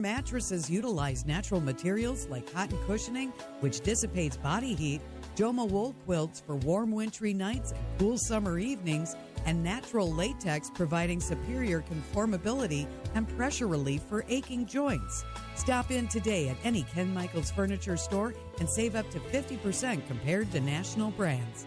Mattresses utilize natural materials like cotton cushioning, which dissipates body heat, Joma wool quilts for warm wintry nights and cool summer evenings, and natural latex providing superior conformability and pressure relief for aching joints. Stop in today at any Ken Michaels Furniture store and save up to 50% compared to national brands.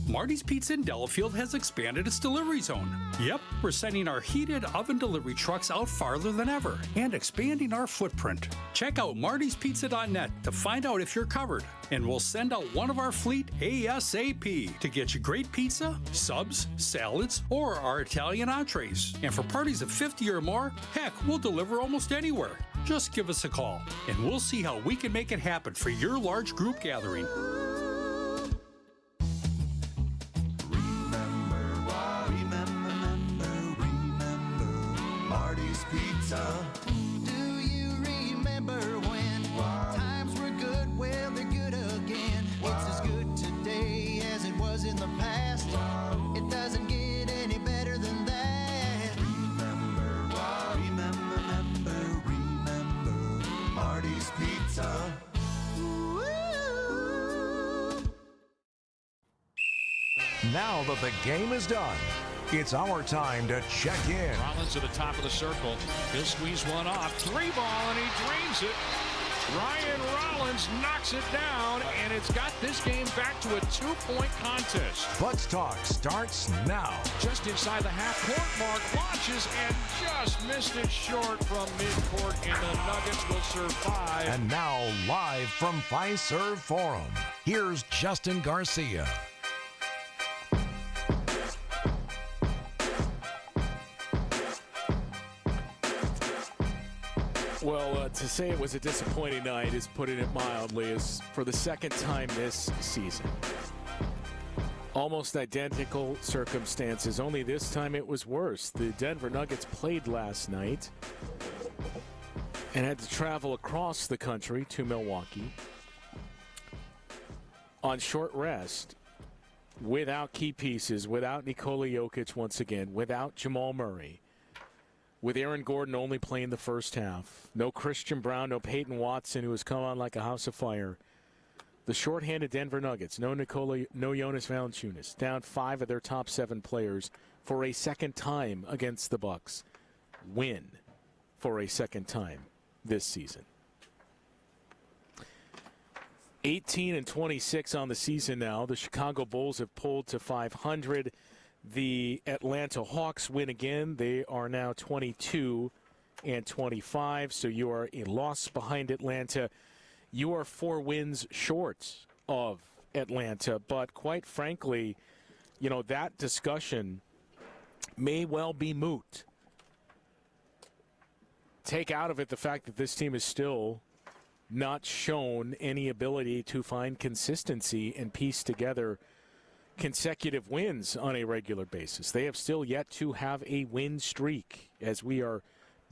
Marty's Pizza in Delafield has expanded its delivery zone. Yep, we're sending our heated oven delivery trucks out farther than ever and expanding our footprint. Check out martyspizza.net to find out if you're covered, and we'll send out one of our fleet ASAP to get you great pizza, subs, salads, or our Italian entrees. And for parties of 50 or more, heck, we'll deliver almost anywhere. Just give us a call, and we'll see how we can make it happen for your large group gathering. Do you remember when times were good? Well, they're good again. It's as good today as it was in the past. It doesn't get any better than that. Remember Marty's Pizza. Now that the game is done, it's our time to check in. Rollins to the top of the circle. He'll squeeze one off. 3-ball, and he drains it. Ryan Rollins knocks it down, and it's got this game back to a 2-point contest. Bucks Talk starts now. Just inside the half-court mark, launches, and just missed it short from midcourt, and the Nuggets will survive. And now, live from Fiserv Forum, here's Justin Garcia. Well, to say it was a disappointing night is putting it mildly, is for the second time this season. Almost identical circumstances, only this time it was worse. The Denver Nuggets played last night and had to travel across the country to Milwaukee on short rest without key pieces, without Nikola Jokic once again, without Jamal Murray. With Aaron Gordon only playing the first half. No Christian Brown, no Peyton Watson, who has come on like a house of fire. The shorthanded Denver Nuggets, no Jonas Valanciunas, down 5 of their top 7 players for a second time against the Bucks. Win for a second time this season. 18-26 on the season now. The Chicago Bulls have pulled to 500. The Atlanta Hawks win again. They are now 22-25, so you are a loss behind Atlanta. You are 4 wins short of Atlanta, but quite frankly, you know, that discussion may well be moot. Take out of it the fact that this team is still not shown any ability to find consistency and piece together consecutive wins on a regular basis. They have still yet to have a win streak as we are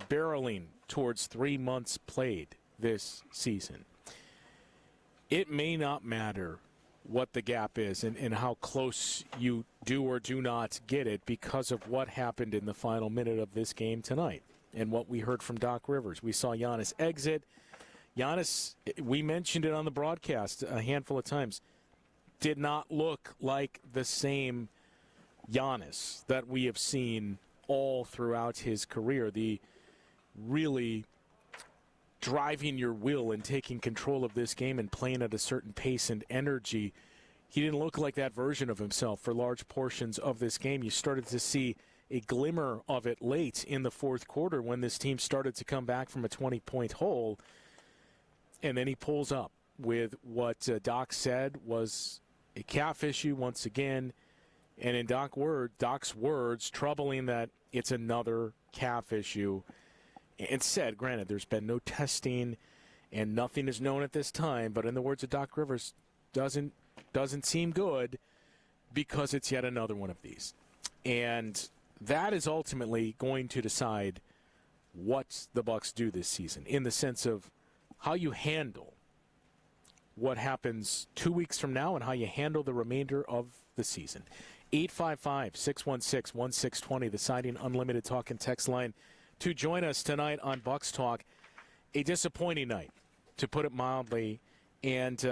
barreling towards 3 months played this season. It may not matter what the gap is and how close you do or do not get it because of what happened in the final minute of this game tonight and what we heard from Doc Rivers. We saw Giannis exit. Giannis, we mentioned it on the broadcast a handful of times, did not look like the same Giannis that we have seen all throughout his career. The really driving your will and taking control of this game and playing at a certain pace and energy. He didn't look like that version of himself for large portions of this game. You started to see a glimmer of it late in the fourth quarter when this team started to come back from a 20-point hole. And then he pulls up with what Doc said was a calf issue once again, and in Doc's words, troubling that it's another calf issue. And said, granted, there's been no testing and nothing is known at this time, but in the words of Doc Rivers, doesn't seem good because it's yet another one of these. And that is ultimately going to decide what the Bucks do this season in the sense of how you handle what happens 2 weeks from now and how you handle the remainder of the season. 855-616-1620, the Siding Unlimited talk and text line. to join us tonight on Bucks Talk. A disappointing night, to put it mildly, and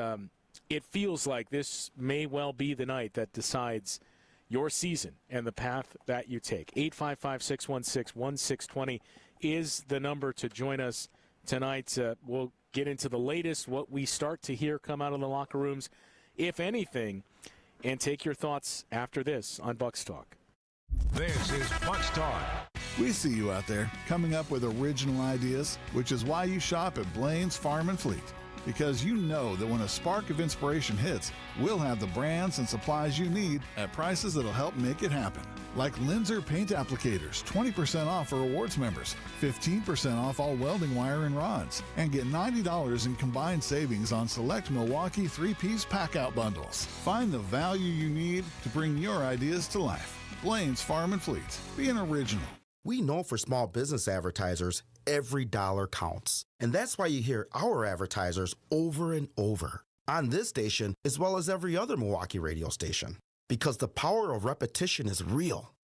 it feels like this may well be the night that decides your season and the path that you take. 855-616-1620 is the number to join us tonight. We'll get into the latest, what we start to hear come out of the locker rooms, if anything, and take your thoughts after this on Bucks Talk. This is Bucks Talk. We see you out there coming up with original ideas, which is why you shop at Blaine's Farm and Fleet. Because you know that when a spark of inspiration hits, we'll have the brands and supplies you need at prices that'll help make it happen. Like Linzer paint applicators, 20% off for rewards members, 15% off all welding wire and rods, and get $90 in combined savings on select Milwaukee 3-piece pack-out bundles. Find the value you need to bring your ideas to life. Blaine's Farm and Fleet. Be an original. We know for small business advertisers, every dollar counts. And that's why you hear our advertisers over and over on this station as well as every other Milwaukee radio station. Because the power of repetition is real.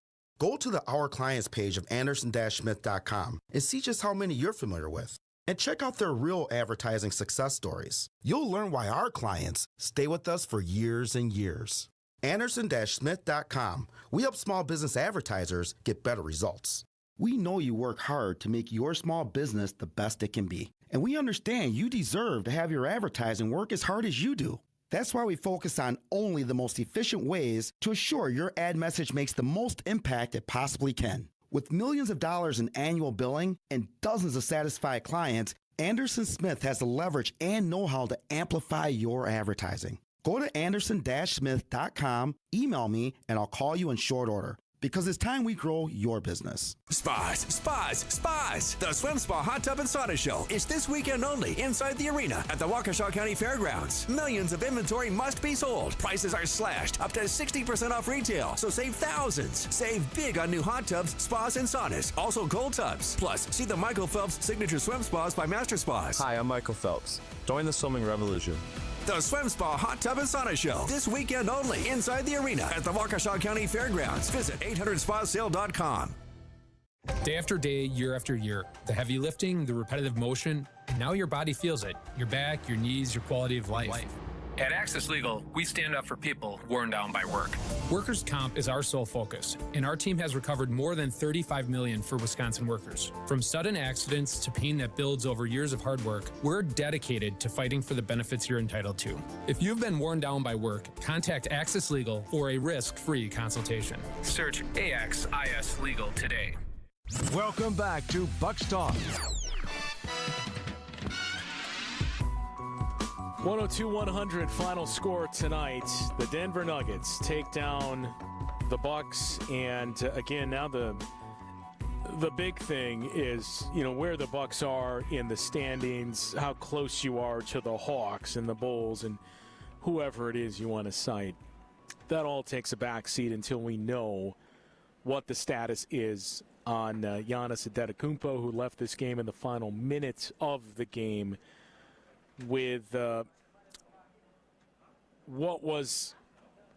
Go to the Our Clients page of Anderson-Smith.com and see just how many you're familiar with. And check out their real advertising success stories. You'll learn why our clients stay with us for years and years. Anderson-Smith.com. We help small business advertisers get better results. We know you work hard to make your small business the best it can be. And we understand you deserve to have your advertising work as hard as you do. That's why we focus on only the most efficient ways to assure your ad message makes the most impact it possibly can. With millions of dollars in annual billing and dozens of satisfied clients, Anderson Smith has the leverage and know-how to amplify your advertising. Go to Anderson-Smith.com, email me, and I'll call you in short order. Because it's time we grow your business. Spas. The Swim Spa Hot Tub and Sauna Show is this weekend only inside the arena at the Waukesha County Fairgrounds. Millions of inventory must be sold. Prices are slashed up to 60% off retail, so save thousands. Save big on new hot tubs, spas, and saunas. Also cold tubs. Plus, see the Michael Phelps Signature Swim Spas by Master Spas. Hi, I'm Michael Phelps. Join the swimming revolution. The Swim Spa Hot Tub and Sauna Show. This weekend only inside the arena at the Waukesha County Fairgrounds. Visit 800spasale.com. Day after day, year after year, the heavy lifting, the repetitive motion, and now your body feels it. Your back, your knees, your quality of life. At Access Legal, we stand up for people worn down by work. Workers' comp is our sole focus, and our team has recovered more than $35 million for Wisconsin workers. From sudden accidents to pain that builds over years of hard work, we're dedicated to fighting for the benefits you're entitled to. If you've been worn down by work, contact Access Legal for a risk-free consultation. Search AXIS Legal today. Welcome back to Bucks Talk. 102-100 final score tonight. The Denver Nuggets take down the Bucks, and again, now the big thing is, where the Bucks are in the standings, how close you are to the Hawks and the Bulls and whoever it is you want to cite. That all takes a backseat until we know what the status is on Giannis Antetokounmpo, who left this game in the final minutes of the game with what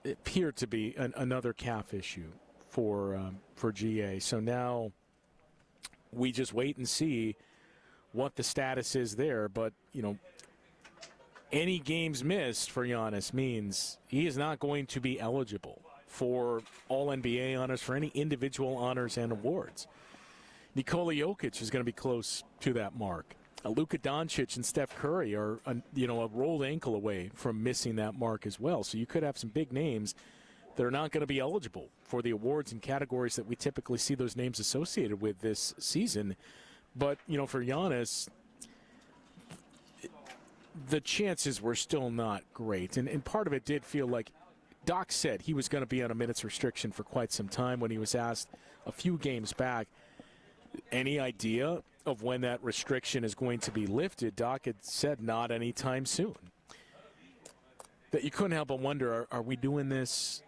appeared to be another calf issue for GA. So now we just wait and see what the status is there. But, any games missed for Giannis means he is not going to be eligible for All-NBA honors, for any individual honors and awards. Nikola Jokic is going to be close to that mark. Luka Doncic and Steph Curry are, a rolled ankle away from missing that mark as well. So you could have some big names that are not going to be eligible for the awards and categories that we typically see those names associated with this season. But, for Giannis, the chances were still not great. And part of it did feel like Doc said he was going to be on a minutes restriction for quite some time when he was asked a few games back. Any idea of when that restriction is going to be lifted? Doc had said not anytime soon. That you couldn't help but wonder, are we doing this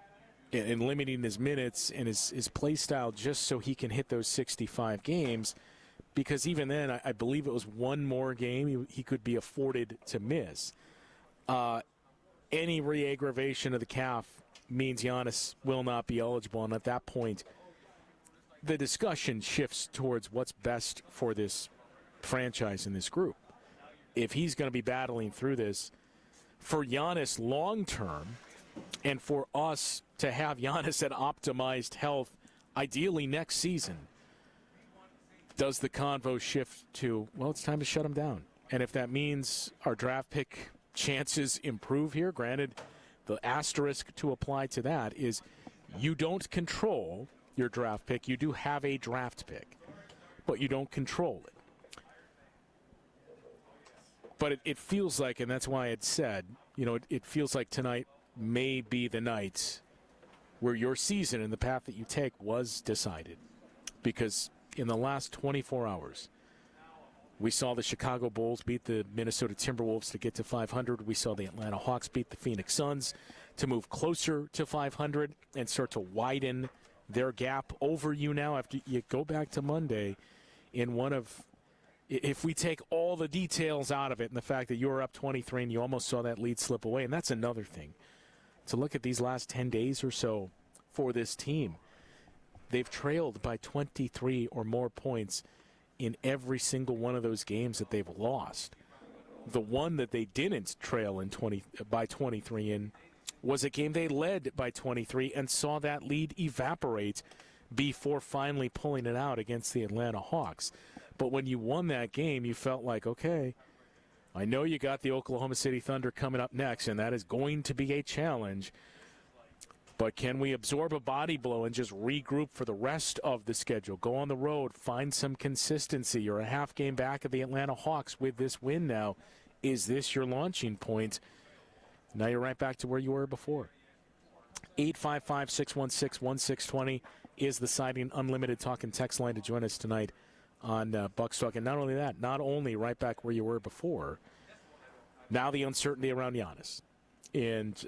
and limiting his minutes and his play style just so he can hit those 65 games? Because even then, I believe it was one more game he could be afforded to miss. Any re-aggravation of the calf means Giannis will not be eligible, and at that point, the discussion shifts towards what's best for this franchise and this group. If he's going to be battling through this, for Giannis long term, and for us to have Giannis at optimized health, ideally next season, does the convo shift to, well, it's time to shut him down? And if that means our draft pick chances improve here, granted, the asterisk to apply to that is you don't control your draft pick. You do have a draft pick, but you don't control it. But it feels like, and that's why it said, it feels like tonight may be the night where your season and the path that you take was decided. Because in the last 24 hours, we saw the Chicago Bulls beat the Minnesota Timberwolves to get to 500. We saw the Atlanta Hawks beat the Phoenix Suns to move closer to 500 and start to widen their gap over you now. After you go back to Monday in one of, if we take all the details out of it and the fact that you were up 23 and you almost saw that lead slip away, and that's another thing. To look at these last 10 days or so for this team, they've trailed by 23 or more points in every single one of those games that they've lost. The one that they didn't trail by 23 in was a game they led by 23 and saw that lead evaporate before finally pulling it out against the Atlanta Hawks. But when you won that game, you felt like, okay, I know you got the Oklahoma City Thunder coming up next, and that is going to be a challenge. But can we absorb a body blow and just regroup for the rest of the schedule? Go on the road, find some consistency. You're a half game back of the Atlanta Hawks with this win now. Is this your launching point? Now you're right back to where you were before. 855-616-1620 is the Siding Unlimited talk and text line to join us tonight on Bucks Talk. And not only that, not only right back where you were before, now the uncertainty around Giannis and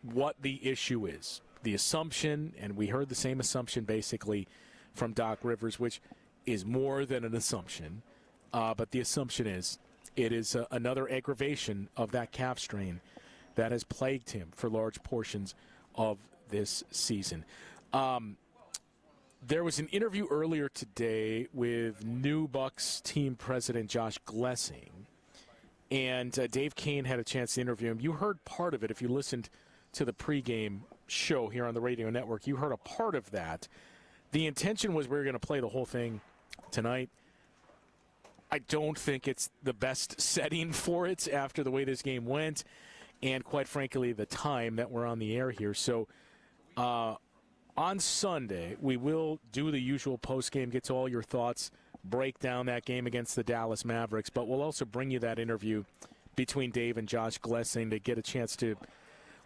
what the issue is. The assumption, and we heard the same assumption basically from Doc Rivers, which is more than an assumption, but the assumption is it is another aggravation of that calf strain that has plagued him for large portions of this season. There was an interview earlier today with new Bucks team president Josh Glessing, and Dave Kane had a chance to interview him. You heard part of it if you listened to the pregame show here on the radio network. You heard a part of that. The intention was we were going to play the whole thing tonight. I don't think it's the best setting for it after the way this game went, and quite frankly, the time that we're on the air here. So on Sunday, we will do the usual postgame, get to all your thoughts, break down that game against the Dallas Mavericks, but we'll also bring you that interview between Dave and Josh Glessing to get a chance to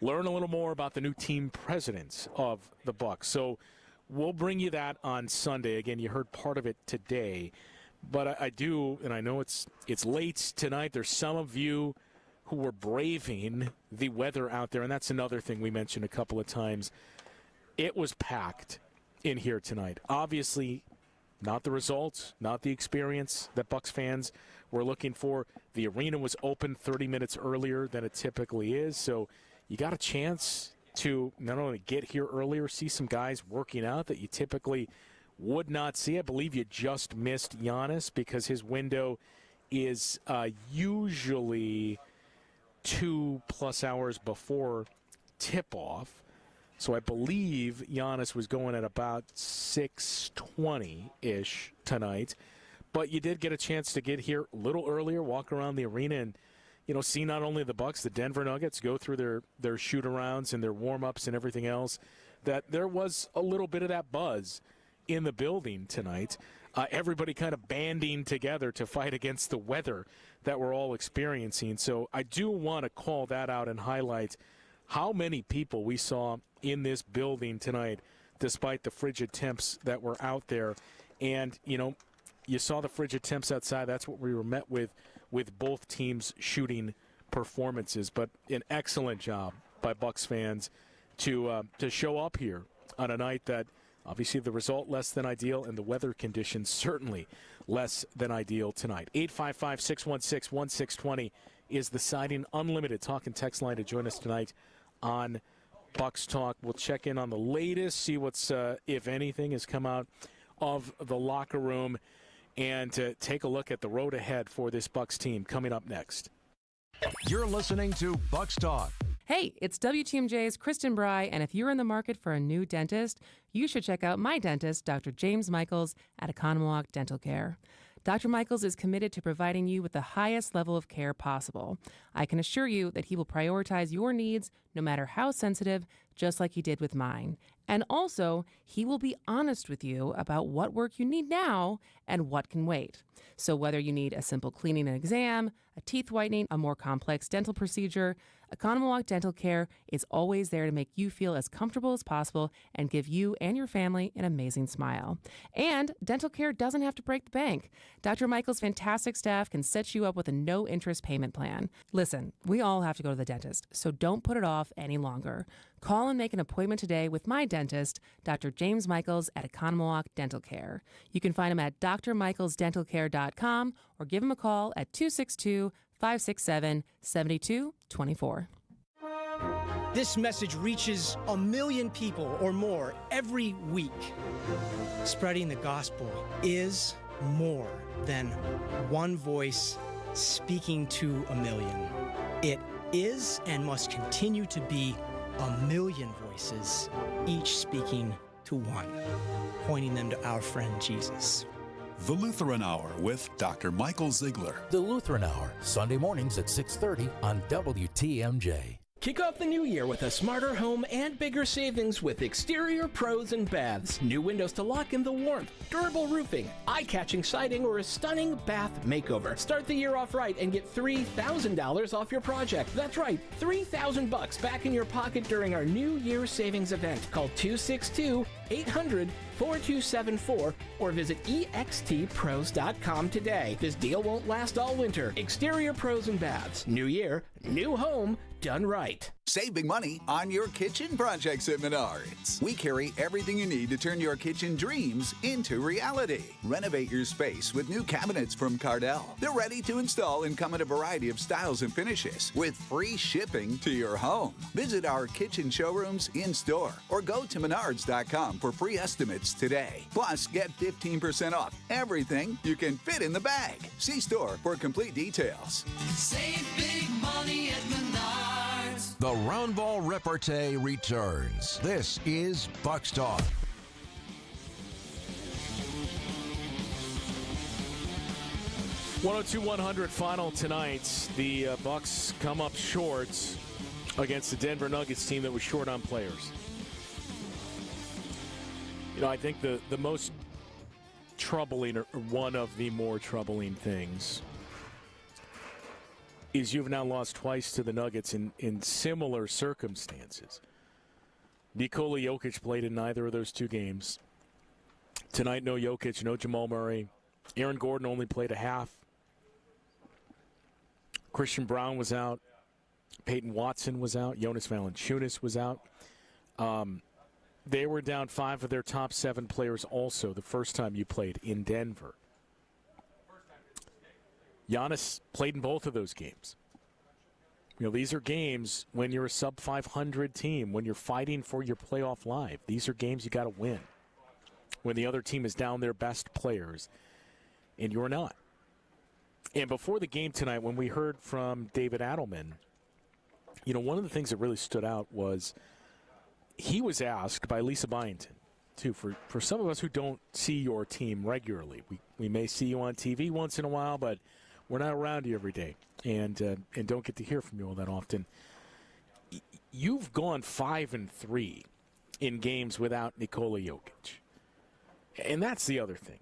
learn a little more about the new team presidents of the Bucks. So we'll bring you that on Sunday. Again, you heard part of it today, but I do, and I know it's late tonight. There's some of you who were braving the weather out there, and that's another thing we mentioned a couple of times. It was packed in here tonight. Obviously, not the results, not the experience that Bucks fans were looking for. The arena was open 30 minutes earlier than it typically is, so you got a chance to not only get here earlier, see some guys working out that you typically would not see. I believe you just missed Giannis because his window is usually 2+ hours before tip-off. So I believe Giannis was going at about 6:20-ish tonight. But you did get a chance to get here a little earlier, walk around the arena, and see not only the Bucks, the Denver Nuggets go through their shoot-arounds and their warm-ups and everything else, that there was a little bit of that buzz in the building tonight. Everybody kind of banding together to fight against the weather that we're all experiencing. So I do want to call that out and highlight how many people we saw in this building tonight, despite the frigid temps that were out there. And, you saw the frigid temps outside. That's what we were met with both teams' shooting performances. But an excellent job by Bucks fans to show up here on a night that obviously the result less than ideal and the weather conditions certainly less than ideal tonight. 855-616-1620 is the Siding Unlimited talk and text line to join us tonight on Bucks Talk. We'll check in on the latest, see what's, if anything, has come out of the locker room and to take a look at the road ahead for this Bucs team coming up next. You're listening to Bucs Talk. Hey, it's WTMJ's Kristen Bry, and if you're in the market for a new dentist, you should check out my dentist, Dr. James Michaels at Economwalk Dental Care. Dr. Michaels is committed to providing you with the highest level of care possible. I can assure you that he will prioritize your needs, no matter how sensitive, just like he did with mine. And also, he will be honest with you about what work you need now and what can wait. So whether you need a simple cleaning and exam, a teeth whitening, a more complex dental procedure, Economwalk Dental Care is always there to make you feel as comfortable as possible and give you and your family an amazing smile. And dental care doesn't have to break the bank. Dr. Michael's fantastic staff can set you up with a no-interest payment plan. Listen, we all have to go to the dentist, so don't put it off any longer. Call and make an appointment today with my dentist, Dr. James Michaels at Economwalk Dental Care. You can find him at drmichaelsdentalcare.com or give him a call at 262-567-7224. This message reaches 1 million people or more every week. Spreading the gospel is more than one voice speaking to 1 million. It is and must continue to be 1 million voices, each speaking to one, pointing them to our friend Jesus. The Lutheran Hour with Dr. Michael Ziegler. The Lutheran Hour, Sunday mornings at 6:30 on WTMJ. Kick off the new year with a smarter home and bigger savings with Exterior Pros and Baths. New windows to lock in the warmth, durable roofing, eye-catching siding, or a stunning bath makeover. Start the year off right and get $3,000 off your project. That's right, $3,000 back in your pocket during our New Year savings event. Call 262-800-4274 or visit extpros.com today. This deal won't last all winter. Exterior Pros and Baths. New year, new home, done right. Save big money on your kitchen projects at Menards. We carry everything you need to turn your kitchen dreams into reality. Renovate your space with new cabinets from Cardell. They're ready to install and come in a variety of styles and finishes with free shipping to your home. Visit our kitchen showrooms in-store or go to Menards.com for free estimates today. Plus, get 15% off everything you can fit in the bag. See store for complete details. Save big money at Menards. The Roundball Repartee returns. This is Bucs Talk. .102-100 final tonight. The Bucs come up short against the Denver Nuggets team that was short on players. You know, I think the most troubling, or one of the more troubling things, is you've now lost twice to the Nuggets in similar circumstances. Nikola Jokic played in neither of those two games. Tonight, no Jokic, no Jamal Murray. Aaron Gordon only played a half. Christian Brown was out. Peyton Watson was out. Jonas Valanciunas was out. They were down 5 of their top 7 players also the first time you played in Denver. Giannis played in both of those games. You know, these are games when you're a sub-500 team, when you're fighting for your playoff life. These are games you got to win. When the other team is down their best players, and you're not. And before the game tonight, when we heard from David Adelman, you know, one of the things that really stood out was he was asked by Lisa Byington, too, for some of us who don't see your team regularly. We may see you on TV once in a while, but we're not around you every day and don't get to hear from you all that often. You've gone 5-3 in games without Nikola Jokic. And that's the other thing.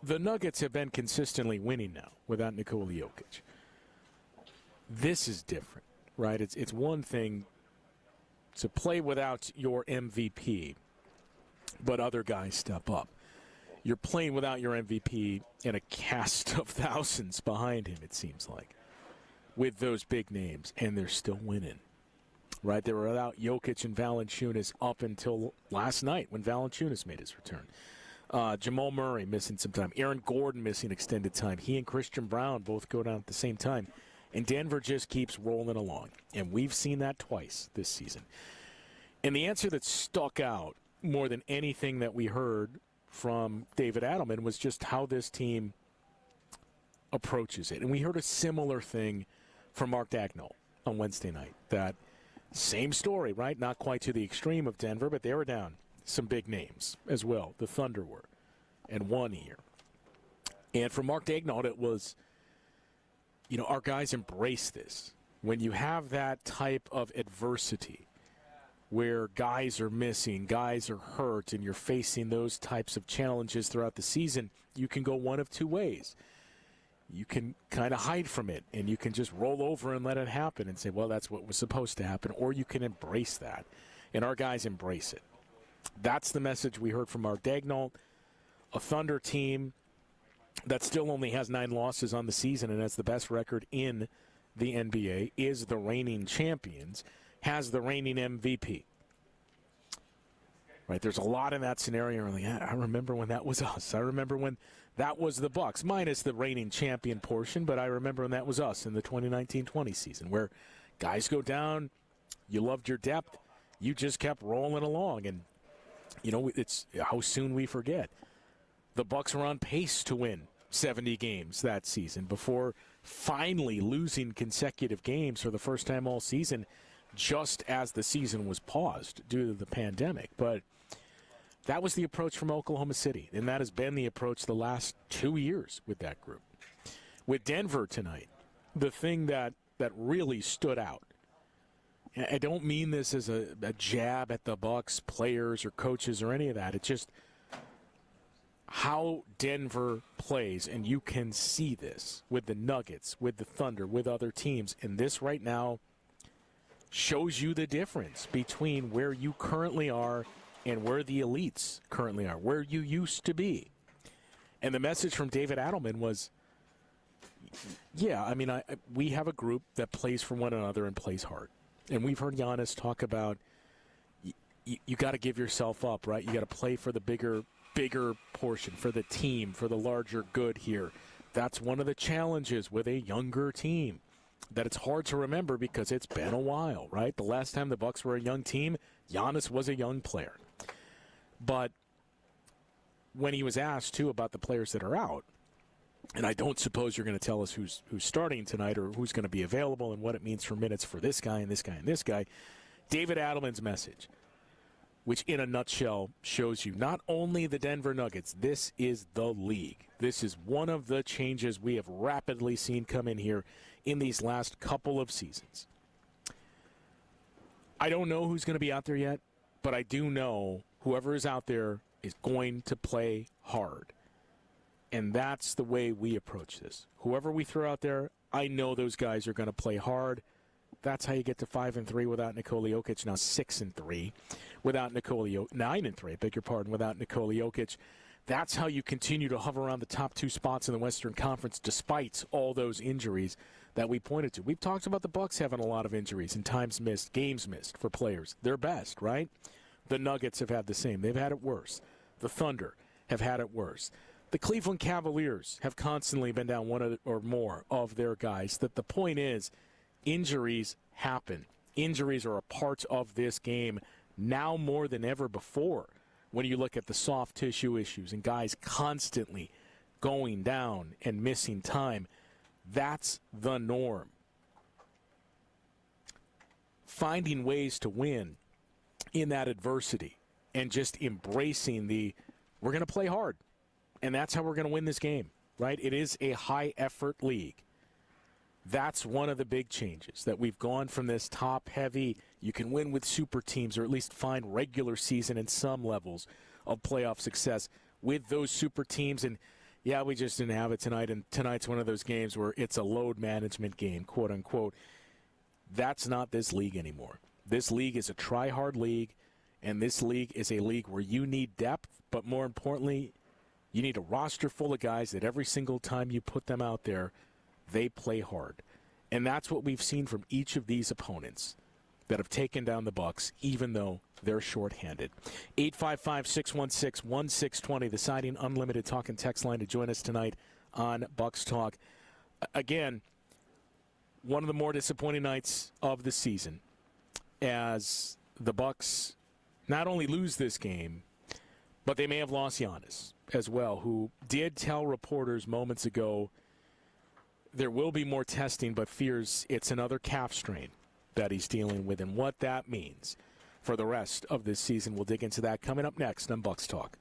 The Nuggets have been consistently winning now without Nikola Jokic. This is different, right? It's one thing to play without your MVP, but other guys step up. You're playing without your MVP and a cast of thousands behind him, it seems like, with those big names, and they're still winning. Right? They were without Jokic and Valanciunas up until last night when Valanciunas made his return. Jamal Murray missing some time. Aaron Gordon missing extended time. He and Christian Brown both go down at the same time. And Denver just keeps rolling along. And we've seen that twice this season. And the answer that stuck out more than anything that we heard from David Adelman was just how this team approaches it. And we heard a similar thing from Mark Dagnall on Wednesday night. That same story, right? Not quite to the extreme of Denver, but they were down some big names as well. The Thunder were, and won here. And for Mark Dagnall, it was, our guys embrace this. When you have that type of adversity where guys are missing, guys are hurt, and you're facing those types of challenges throughout the season, you can go one of two ways. You can kind of hide from it, and you can just roll over and let it happen and say, well, that's what was supposed to happen, or you can embrace that. And our guys embrace it. That's the message we heard from Mark Dagnall, a Thunder team that still only has 9 losses on the season and has the best record in the NBA, is the reigning champions, has the reigning MVP. Right, there's a lot in that scenario. Like, I remember when that was us. I remember when that was the Bucks, minus the reigning champion portion, but I remember when that was us in the 2019-20 season, where guys go down, you loved your depth, you just kept rolling along, and it's how soon we forget. The Bucks were on pace to win 70 games that season before finally losing consecutive games for the first time all season, just as the season was paused due to the pandemic. But that was the approach from Oklahoma City, and that has been the approach the last 2 years with that group. With Denver tonight, the thing that really stood out, and I don't mean this as a jab at the Bucks players or coaches or any of that, it's just how Denver plays, and you can see this with the Nuggets, with the Thunder, with other teams, and this right now shows you the difference between where you currently are and where the elites currently are, where you used to be. And the message from David Adelman was, we have a group that plays for one another and plays hard. And we've heard Giannis talk about you got to give yourself up, right? You got to play for the bigger portion, for the team, for the larger good here. That's one of the challenges with a younger team, that it's hard to remember because it's been a while, right? The last time the Bucks were a young team, Giannis was a young player. But when he was asked, too, about the players that are out, and I don't suppose you're going to tell us who's starting tonight or who's going to be available and what it means for minutes for this guy and this guy and this guy, David Adelman's message, which in a nutshell shows you not only the Denver Nuggets, this is the league. This is one of the changes we have rapidly seen come in here in these last couple of seasons. I don't know who's going to be out there yet, but I do know whoever is out there is going to play hard. And that's the way we approach this. Whoever we throw out there, I know those guys are going to play hard. That's how you get to 5-3 without Nikola Jokic. Now 6-3 without Nikola Jokic. 9-3, beg your pardon, without Nikola Jokic. That's how you continue to hover around the top 2 spots in the Western Conference despite all those injuries that we pointed to. We've talked about the Bucks having a lot of injuries and times missed, games missed for players. They're best, right? The Nuggets have had the same. They've had it worse. The Thunder have had it worse. The Cleveland Cavaliers have constantly been down one or more of their guys. That the point is, injuries happen. Injuries are a part of this game now more than ever before when you look at the soft tissue issues and guys constantly going down and missing time. That's the norm. Finding ways to win in that adversity and just embracing we're going to play hard. And that's how we're going to win this game, right? It is a high-effort league. That's one of the big changes, that we've gone from this top-heavy, you can win with super teams or at least find regular season and some levels of playoff success with those super teams. And, yeah, we just didn't have it tonight, and tonight's one of those games where it's a load management game, quote-unquote. That's not this league anymore. This league is a try-hard league, and this league is a league where you need depth, but more importantly, you need a roster full of guys that every single time you put them out there, they play hard. And that's what we've seen from each of these opponents that have taken down the Bucks, even though they're shorthanded. 855-616-1620, the Siding Unlimited talk and text line to join us tonight on Bucks Talk. Again, one of the more disappointing nights of the season as the Bucks not only lose this game, but they may have lost Giannis as well, who did tell reporters moments ago there will be more testing, but fears it's another calf strain that he's dealing with, and what that means for the rest of this season. We'll dig into that coming up next on Bucks Talk.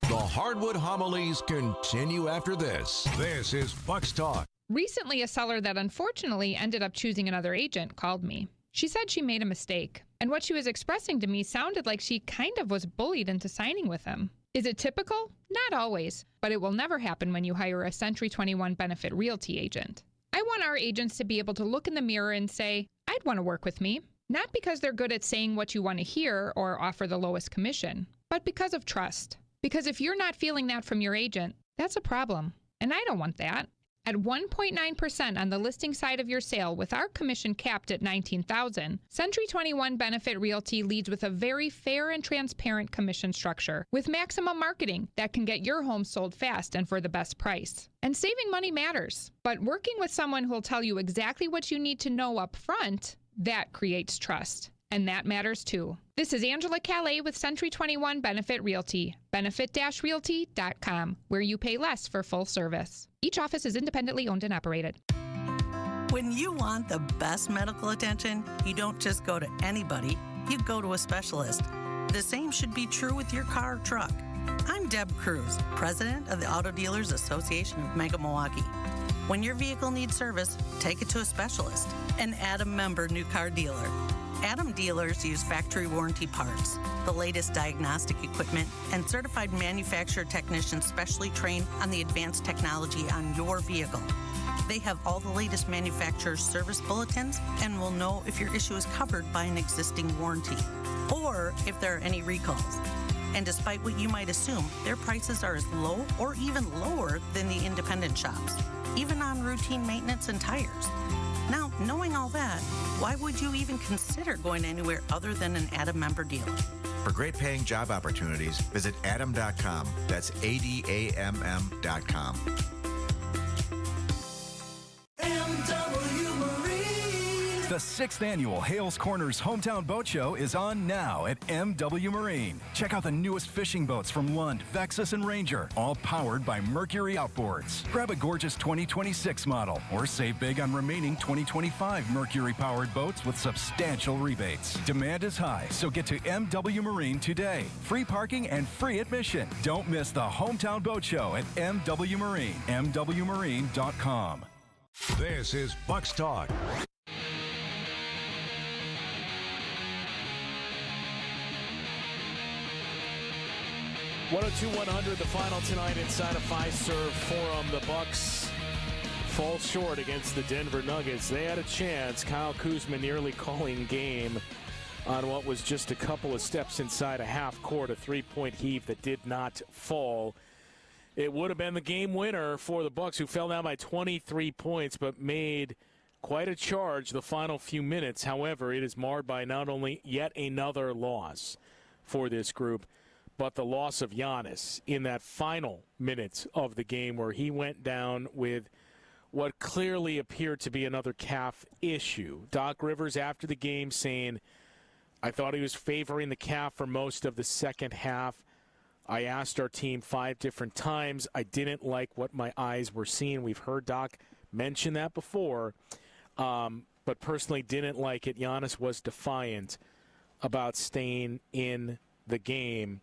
The Hardwood Homilies continue after this. This is Bucks Talk. Recently, a seller that unfortunately ended up choosing another agent called me. She said she made a mistake, and what she was expressing to me sounded like she kind of was bullied into signing with him. Is it typical? Not always, but it will never happen when you hire a Century 21 Benefit Realty agent. I want our agents to be able to look in the mirror and say, I'd want to work with me. Not because they're good at saying what you want to hear or offer the lowest commission, but because of trust. Because if you're not feeling that from your agent, that's a problem, and I don't want that. At 1.9% on the listing side of your sale with our commission capped at $19,000, Century 21 Benefit Realty leads with a very fair and transparent commission structure with maximum marketing that can get your home sold fast and for the best price. And saving money matters, but working with someone who'll tell you exactly what you need to know up front, that creates trust. And that matters too. This is Angela Calais with Century 21 Benefit Realty, benefit-realty.com, where you pay less for full service. Each office is independently owned and operated. When you want the best medical attention, you don't just go to anybody, you go to a specialist. The same should be true with your car or truck. I'm Deb Cruz, president of the Auto Dealers Association of Mega Milwaukee. When your vehicle needs service, take it to a specialist, an Adam member new car dealer. Adam dealers use factory warranty parts, the latest diagnostic equipment, and certified manufacturer technicians specially trained on the advanced technology on your vehicle. They have all the latest manufacturer's service bulletins and will know if your issue is covered by an existing warranty or if there are any recalls. And despite what you might assume, their prices are as low or even lower than the independent shops, even on routine maintenance and tires. Now, knowing all that, why would you even consider going anywhere other than an Adam member dealer? For great paying job opportunities, visit adam.com. That's ADAMM.com. The 6th annual Hales Corners Hometown Boat Show is on now at MW Marine. Check out the newest fishing boats from Lund, Vexus, and Ranger, all powered by Mercury Outboards. Grab a gorgeous 2026 model or save big on remaining 2025 Mercury-powered boats with substantial rebates. Demand is high, so get to MW Marine today. Free parking and free admission. Don't miss the Hometown Boat Show at MW Marine, MWMarine.com. This is Bucks Talk. 102-100, the final tonight inside a Fiserv Forum. The Bucks fall short against the Denver Nuggets. They had a chance. Kyle Kuzma nearly calling game on what was just a couple of steps inside a half court, a three-point heave that did not fall. It would have been the game winner for the Bucks, who fell down by 23 points, but made quite a charge the final few minutes. However, it is marred by not only yet another loss for this group, but the loss of Giannis in that final minutes of the game, where he went down with what clearly appeared to be another calf issue. Doc Rivers after the game saying, I thought he was favoring the calf for most of the second half. I asked our team 5 different times. I didn't like what my eyes were seeing. We've heard Doc mention that before, but personally didn't like it. Giannis was defiant about staying in the game.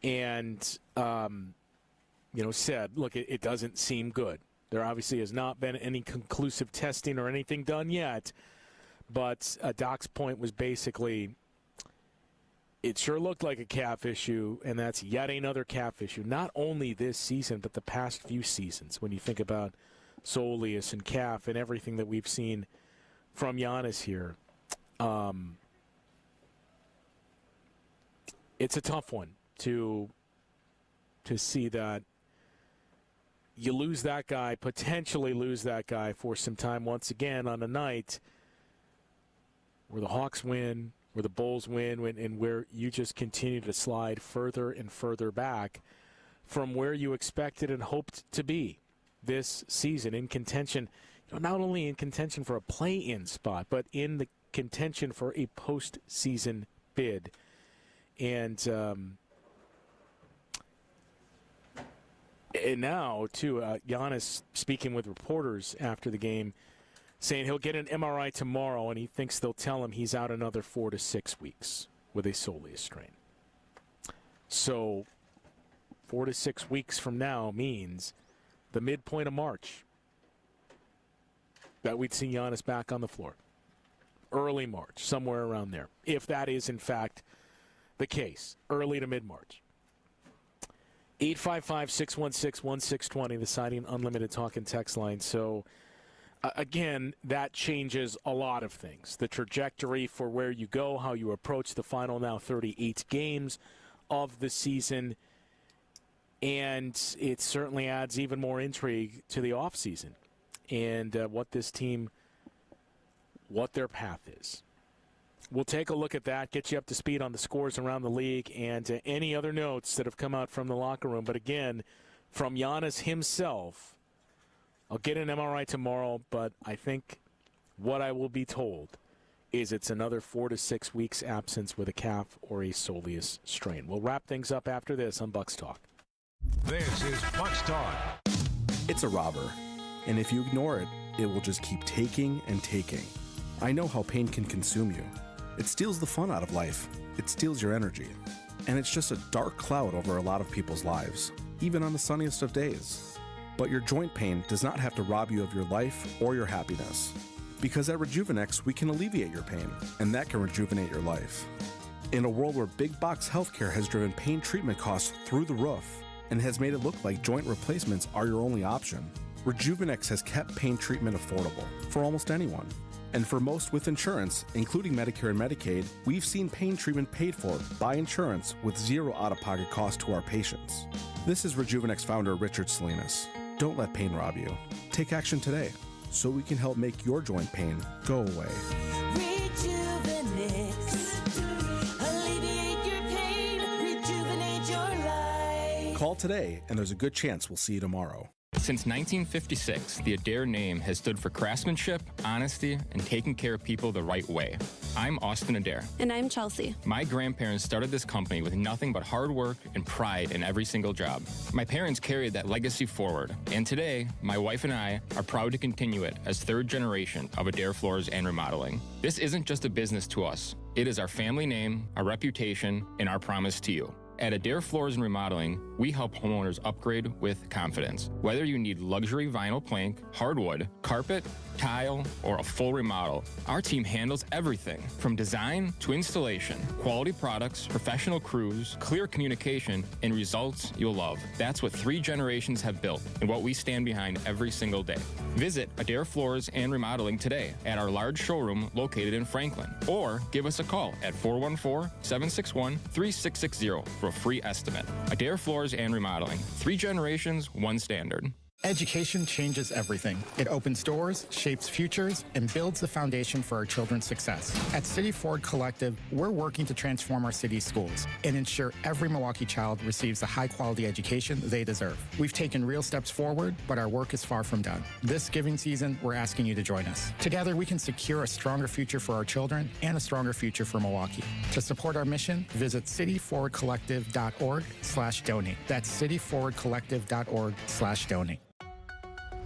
And, said, look, it doesn't seem good. There obviously has not been any conclusive testing or anything done yet. But Doc's point was basically, it sure looked like a calf issue, and that's yet another calf issue. Not only this season, but the past few seasons, when you think about soleus and calf and everything that we've seen from Giannis here. It's a tough one to see that you lose that guy, potentially lose that guy for some time once again on a night where the Hawks win, where the Bulls win, and where you just continue to slide further and further back from where you expected and hoped to be this season, in contention, not only in contention for a play-in spot, but in the contention for a postseason bid. And now, too, Giannis speaking with reporters after the game, saying he'll get an MRI tomorrow, and he thinks they'll tell him he's out another 4 to 6 weeks with a soleus strain. So 4 to 6 weeks from now means the midpoint of March that we'd see Giannis back on the floor. Early March, somewhere around there, if that is, in fact, the case. Early to mid-March. 855-616-1620, the Siding Unlimited talk and text line. So, again, that changes a lot of things. The trajectory for where you go, how you approach the final now 38 games of the season, and it certainly adds even more intrigue to the offseason and what this team, what their path is. We'll take a look at that, get you up to speed on the scores around the league and any other notes that have come out from the locker room. But again, from Giannis himself, I'll get an MRI tomorrow, but I think what I will be told is it's another 4 to 6 weeks absence with a calf or a soleus strain. We'll wrap things up after this on Bucks Talk. This is Bucks Talk. It's a robber, and if you ignore it, it will just keep taking and taking. I know how pain can consume you. It steals the fun out of life. It steals your energy. And it's just a dark cloud over a lot of people's lives, even on the sunniest of days. But your joint pain does not have to rob you of your life or your happiness. Because at Rejuvenex, we can alleviate your pain, and that can rejuvenate your life. In a world where big box healthcare has driven pain treatment costs through the roof and has made it look like joint replacements are your only option, Rejuvenex has kept pain treatment affordable for almost anyone. And for most with insurance, including Medicare and Medicaid, we've seen pain treatment paid for by insurance with zero out-of-pocket cost to our patients. This is Rejuvenex founder Richard Salinas. Don't let pain rob you. Take action today so we can help make your joint pain go away. Rejuvenex. Alleviate your pain. Rejuvenate your life. Call today, and there's a good chance we'll see you tomorrow. Since 1956, the Adair name has stood for craftsmanship, honesty, and taking care of people the right way. I'm Austin Adair. And I'm Chelsea. My grandparents started this company with nothing but hard work and pride in every single job. My parents carried that legacy forward, and today, my wife and I are proud to continue it as third generation of Adair Floors and Remodeling. This isn't just a business to us. It is our family name, our reputation, and our promise to you. At Adair Floors and Remodeling, we help homeowners upgrade with confidence. Whether you need luxury vinyl plank, hardwood, carpet, tile, or a full remodel, our team handles everything from design to installation. Quality products, professional crews, clear communication, and results you'll love. That's what 3 generations have built and what we stand behind every single day. Visit Adair Floors and Remodeling today at our large showroom located in Franklin, or give us a call at 414-761-3660 for a free estimate. Adair Floors and Remodeling. 3 generations, 1 standard. Education changes everything. It opens doors, shapes futures, and builds the foundation for our children's success. At City Ford Collective, we're working to transform our city's schools and ensure every Milwaukee child receives the high-quality education they deserve. We've taken real steps forward, but our work is far from done. This giving season, we're asking you to join us. Together, we can secure a stronger future for our children and a stronger future for Milwaukee. To support our mission, visit cityforwardcollective.org/donate. That's cityforwardcollective.org/donate.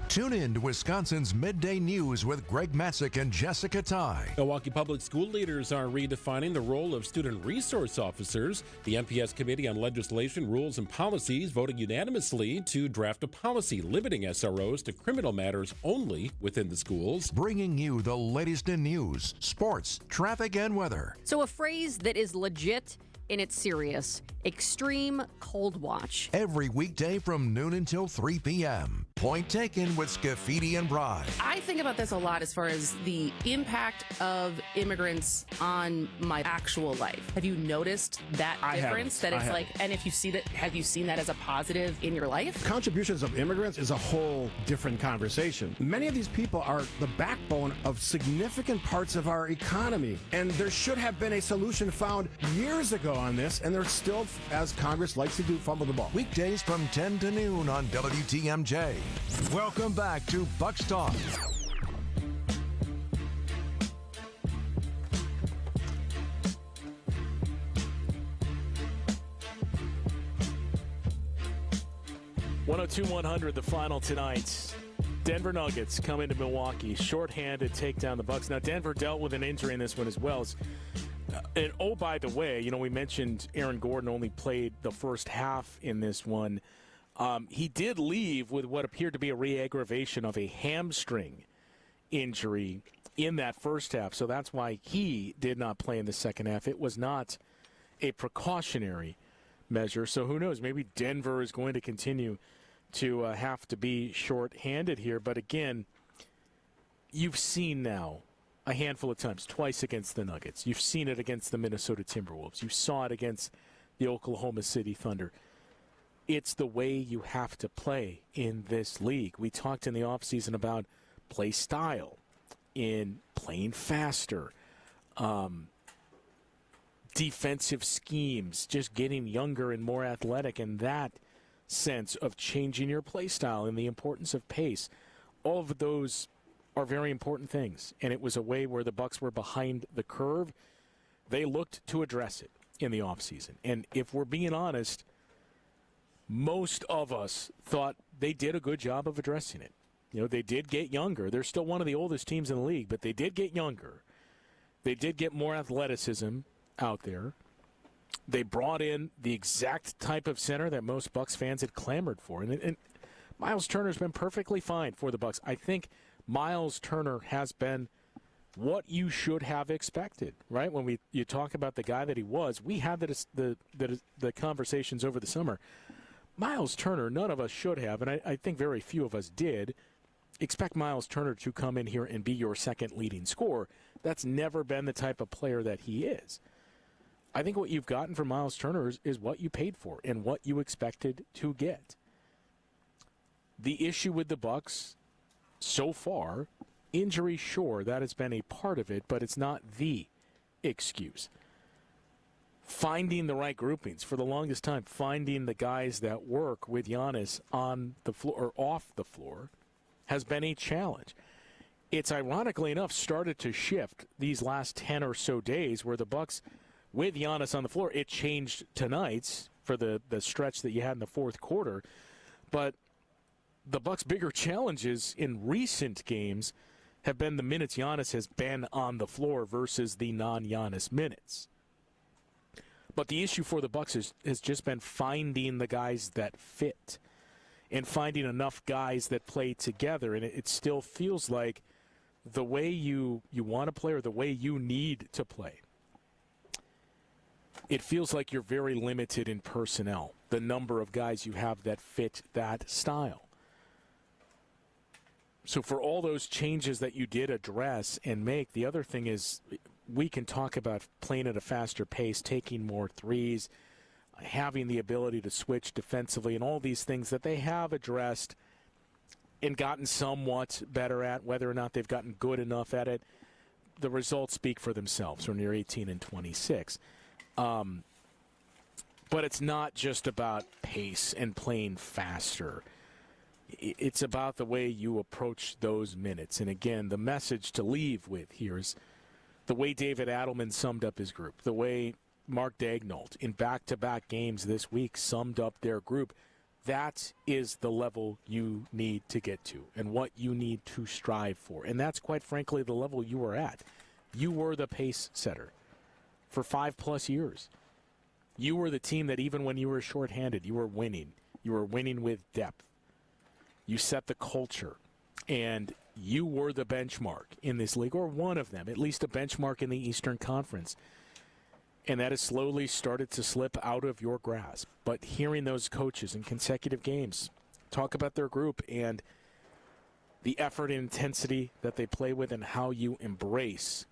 Tune in to Wisconsin's Midday News with Greg Matzik and Jessica Ty. Milwaukee Public School leaders are redefining the role of student resource officers. The MPS Committee on Legislation, Rules, and Policies voted unanimously to draft a policy limiting SROs to criminal matters only within the schools. Bringing you the latest in news, sports, traffic, and weather. So a phrase that is legit and it's serious. Extreme Cold Watch. Every weekday from noon until 3 p.m. Point taken with Scafidi and Bry. I think about this a lot as far as the impact of immigrants on my actual life. Have you noticed that difference? That it's like, and if you see that, have you seen that as a positive in your life? Contributions of immigrants is a whole different conversation. Many of these people are the backbone of significant parts of our economy, and there should have been a solution found years ago on this, and they're still, as Congress likes to do, fumble the ball. Weekdays from 10 to noon on WTMJ. Welcome back to Bucks Talk. 102-100, the final tonight. Denver Nuggets come into Milwaukee, shorthanded, take down the Bucks. Now, Denver dealt with an injury in this one as well. And oh, by the way, we mentioned Aaron Gordon only played the first half in this one. He did leave with what appeared to be a re-aggravation of a hamstring injury in that first half. So that's why he did not play in the second half. It was not a precautionary measure. So who knows? Maybe Denver is going to continue to have to be short-handed here. But again, you've seen now a handful of times, twice against the Nuggets. You've seen it against the Minnesota Timberwolves. You saw it against the Oklahoma City Thunder. It's the way you have to play in this league. We talked in the offseason about play style, in playing faster, defensive schemes, just getting younger and more athletic, and that sense of changing your play style and the importance of pace. All of those are very important things, and it was a way where the Bucks were behind the curve. They looked to address it in the offseason. And if we're being honest, most of us thought they did a good job of addressing it. They did get younger. They're still one of the oldest teams in the league, but they did get younger. They did get more athleticism out there. They brought in the exact type of center that most Bucks fans had clamored for. And Miles Turner's been perfectly fine for the Bucks. I think Miles Turner has been what you should have expected, right? When you talk about the guy that he was, we had the conversations over the summer. Miles Turner, none of us should have, and I think very few of us did, expect Miles Turner to come in here and be your second leading scorer. That's never been the type of player that he is. I think what you've gotten from Miles Turner is what you paid for and what you expected to get. The issue with the Bucks so far, injury, sure, that has been a part of it, but it's not the excuse. Finding the right groupings for the longest time, finding the guys that work with Giannis on the floor or off the floor has been a challenge. It's ironically enough started to shift these last 10 or so days where the Bucks with Giannis on the floor, it changed tonight for the stretch that you had in the fourth quarter, but the Bucks' bigger challenges in recent games have been the minutes Giannis has been on the floor versus the non-Giannis minutes. But the issue for the Bucks has just been finding the guys that fit and finding enough guys that play together. And it still feels like the way you want to play or the way you need to play, it feels like you're very limited in personnel, the number of guys you have that fit that style. So for all those changes that you did address and make, the other thing is we can talk about playing at a faster pace, taking more threes, having the ability to switch defensively, and all these things that they have addressed and gotten somewhat better at. Whether or not they've gotten good enough at it, the results speak for themselves when you're 18-26. But it's not just about pace and playing faster. It's about the way you approach those minutes. And again, the message to leave with here is the way David Adelman summed up his group, the way Mark Daignault in back-to-back games this week summed up their group. That is the level you need to get to and what you need to strive for. And that's, quite frankly, the level you were at. You were the pace setter for 5+ years. You were the team that even when you were shorthanded, you were winning. You were winning with depth. You set the culture, and you were the benchmark in this league, or one of them, at least a benchmark in the Eastern Conference. And that has slowly started to slip out of your grasp. But hearing those coaches in consecutive games talk about their group and the effort and intensity that they play with and how you embrace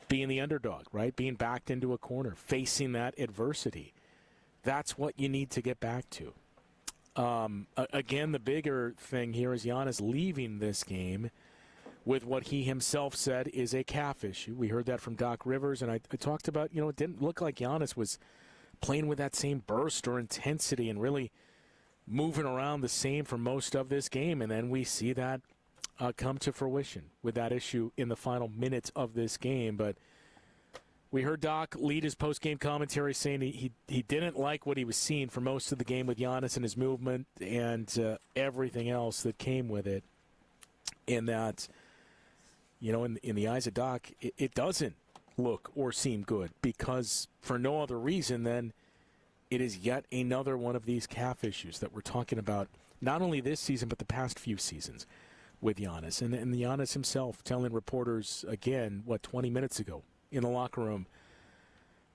being the underdog, right? Being backed into a corner, facing that adversity. That's what you need to get back to. Again, the bigger thing here is Giannis leaving this game with what he himself said is a calf issue. We heard that from Doc Rivers, and I talked about, it didn't look like Giannis was playing with that same burst or intensity and really moving around the same for most of this game. And then we see that come to fruition with that issue in the final minutes of this game. But We heard Doc lead his post-game commentary saying he didn't like what he was seeing for most of the game with Giannis and his movement and everything else that came with it. And that, in the eyes of Doc, it doesn't look or seem good because for no other reason than it is yet another one of these calf issues that we're talking about, not only this season but the past few seasons with Giannis. And Giannis himself telling reporters again, 20 minutes ago in the locker room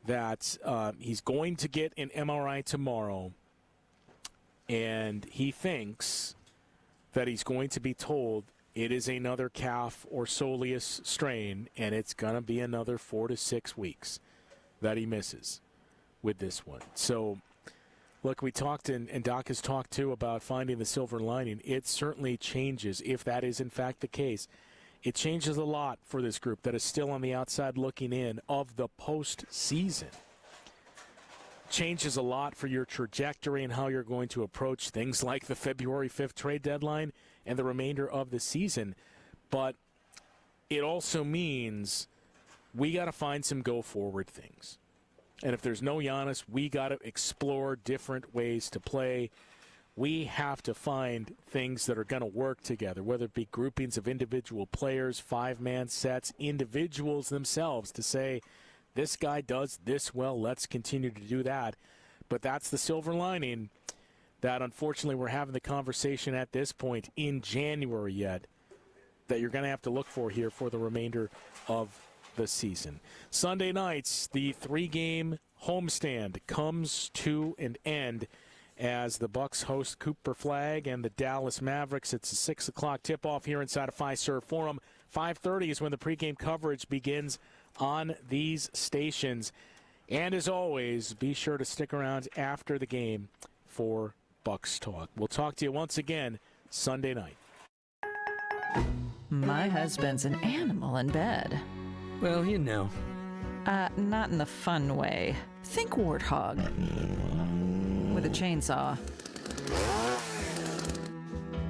that he's going to get an MRI tomorrow, and he thinks that he's going to be told it is another calf or soleus strain, and it's going to be another 4 to 6 weeks that he misses with this one. So, look, we talked, and Doc has talked, too, about finding the silver lining. It certainly changes, if that is, in fact, the case. It changes a lot for this group that is still on the outside looking in of the postseason. Changes a lot for your trajectory and how you're going to approach things like the February 5th trade deadline and the remainder of the season. But it also means we got to find some go-forward things. And if there's no Giannis, we got to explore different ways to play. We have to find things that are going to work together, whether it be groupings of individual players, five-man sets, individuals themselves to say, this guy does this well, let's continue to do that. But that's the silver lining that, unfortunately, we're having the conversation at this point in January yet that you're going to have to look for here for the remainder of the season. Sunday nights, the 3-game homestand comes to an end as the Bucks host Cooper Flag and the Dallas Mavericks. It's a 6 o'clock tip-off here inside of Fiserv Forum. 5:30 is when the pregame coverage begins on these stations. And as always, be sure to stick around after the game for Bucks Talk. We'll talk to you once again Sunday night. My husband's an animal in bed. Well, Not in the fun way. Think warthog. With a chainsaw.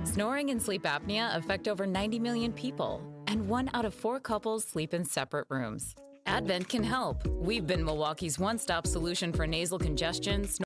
Snoring and sleep apnea affect over 90 million people, and 1 out of 4 couples sleep in separate rooms. Advent can help. We've been Milwaukee's one-stop solution for nasal congestion,